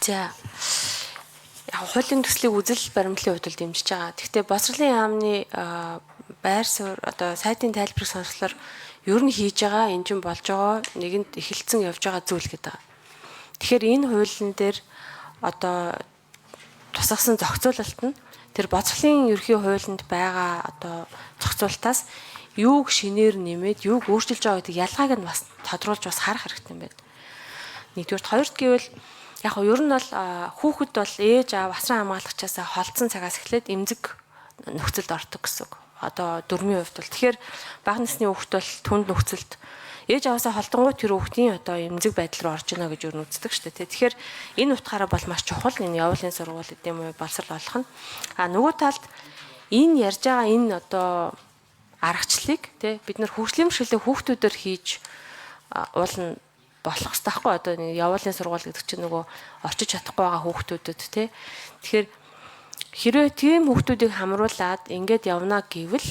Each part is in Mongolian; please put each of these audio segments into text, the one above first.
За яг хуулийн төслийг үзэл баримтлалын хувьд л дэмжиж байгаа. Гэхдээ боловсролын яамны байр суурь одоо сайтын тайлбарыг сонсохлоор ер нь хийж байгаа энэ чинь болж байгаа нэгэнд эхэлсэн явж байгаа зүйл гэдэг. Тэгэхээр энэ хуулийн дээр одоо тусгасан зохицуулалт нь тэр боцлын ерхий хуулинд байгаа одоо зохицуултаас юуг шинээр нэмээд юуг өөрчилж байгаа гэдэг ялгааг нь бас тодруулж бас харах хэрэгтэй юм байна. Нэгдүгээр хоёрт гэвэл яг нь ер нь бол хүүхэд бол ээж аав асран хамгаалагчаас холдсон цагаас эхлээд эмзэг нөхцөлд ордог гэсэн үг. Одоо 4-ийн хувьд бол тэгэхээр бага насны хүүхэд бол түнд нөхцөлд ээж аваасаа холдонгууд тэр хүүхдийн одоо эмзэг байдал руу орж ийнэ гэж юу үздэг шүү дээ. Тэгэхээр энэ утгаараа бол маш чухал энэ явуулын сургууль гэдэм үү боловсрол болох нь. Нөгөө талд энэ ярьж байгаа энэ одоо аргачлалыг бид нар хөгжлөмшөлөө хүүхдүүдээр хийж уулна болох хэрэгтэй байхгүй одоо нэг явуулын сургууль гэдэг чинь нөгөө орчиж чадахгүй байгаа хүүхдүүдэд тэгэхээр хэрвээ тийм хүүхдүүдийг хамруулад ингээд явна гэвэл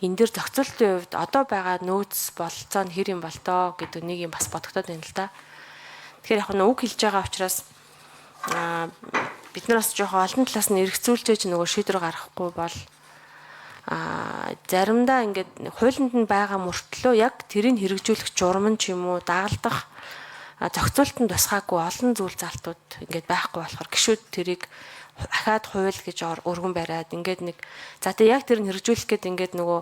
энэ дэр зохицуултын хувьд одоо байгаа нөөц болцоо нь хэр юм бол тоо гэдэг нэг юм бас бодогдоод байна л да. Тэгэхээр яг нь үг хэлж байгаа учраас бид нараас жоохон олон талаас нь эргцүүлж нөгөө шийдвэр гаргахгүй бол заримдаа ингээд хуулинд нь байгаа мөртлөө яг тэрийг хэрэгжүүлэх журам нь ч юм уу дагалдах зохицуултанд тусгаагүй олон зүйл залтууд ингээд байхгүй болохоор гişүүд тэрийг ахаад хууль гэж өргөн бариад ингээд нэг за тэг яг тэр нь хэрэгжүүлэх гээд ингээд нөгөө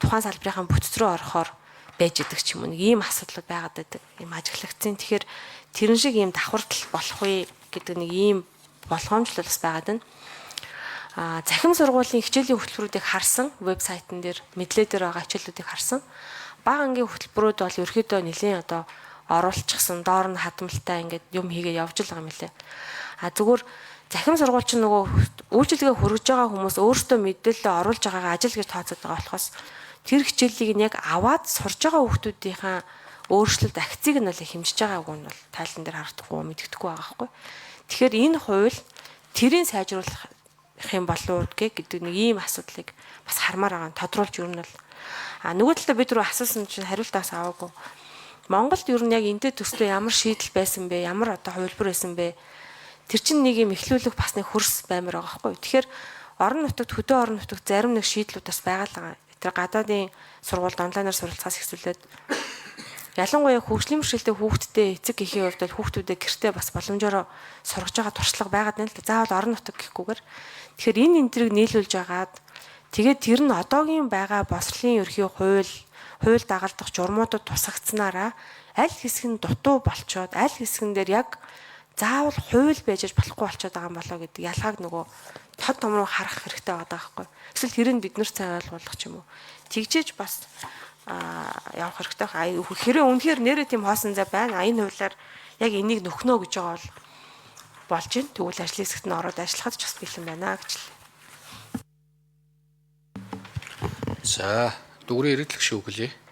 тухайн салбарынхаа бүтц рүү орохоор байж идэг ч юм уу нэг ийм асуудал байгаад байдаг ийм ажиглагдсан. Тэгэхээр тэрэн шиг ийм давхардал болох уу гэдэг нэг ийм болгоомжлол бас байгаад байна. Захин сургуулийн хичээлийн хөтөлбөрүүдийг харсан вебсайтн дээр мэдлээ дээр байгаа хичээлүүдийг харсан. Бага ангийн хөтөлбөрүүд бол ерөөхдөө нэлийн одоо оруулчихсан доор нь хадмалтай ингээд юм хийгээ явж л байгаа юм лээ. Зүгээр захин сургууль чинь нөгөө үйлчилгээ хүргэж байгаа хүмүүс өөрсдөө мэдээлэл оруулж байгаагаа ажил гэж тооцоод байгаа болохоос тэр хичээлийг нь яг аваад сурж байгаа хүүхдүүдийнхаа өөрчлөлт акцийг нь бол хэмжиж байгааг нь бол тайлан дээр харагдахгүй мэддэхгүй байгаа байхгүй. Тэгэхээр энэ хууль тэрийг сайжруулах юм болов гэдэг нэг ийм асуудлыг бас хармаар байгаа. Тодруулж ер нь бол нөгөө талаа бид рүү асуусан чинь хариултаас аваагүй. Монголд ер нь яг энтэй төстэй ямар шийдэл байсан бэ? Ямар одоо хувилбар байсан бэ? Тэр чинь нэг юм эхлүүлэх бас нэг хөрс баймар байгаа байхгүй. Тэгэхээр орон нутагт хөдөө орон нутагт зарим нэг шийдлүүд бас байгаа л байгаа. Тэр гадаадын сургуульд онлайнаар суралцахаас эхлүүлээд ялангуяа хөгжлийн бэрхшээлтэй хүүхдтэй эцэг эхийн хувьд бол хүүхдүүдээ гэртээ бас боломжоор сургаж байгаа туршлага байгаад байна л да. Заавал орон нутаг гэхгүйгээр. Тэгэхээр энэ энтрийг нийлүүлж агаад тэгээд тэр нь одоогийн байгаа боловсролын ерхий хууль дагалдах журмуудад тусагдсанараа аль хэсэг нь дутуу болчоод аль хэсгэн дээр яг заавал хууль байж болохгүй болчиход байгаа юм болоо гэдэг ялгааг нөгөө тод том руу харах хэрэгтэй байгаа байхгүй. Эсвэл тэрийг бид нар цай ойлгуулах ч юм уу. Тэгжээж бас явах хэрэгтэй. Хэрэг үнэхээр нэрээ тийм хоосон зай байна. Энэ хуулиар яг энийг нөхнөө гэж байгаа бол болж байна. Тэгвэл ажлын хэсэгт нь ороод ажиллахад ч бас бэлэн байна гэж л. За, дүгрийн эргэлэх шүүхлээ.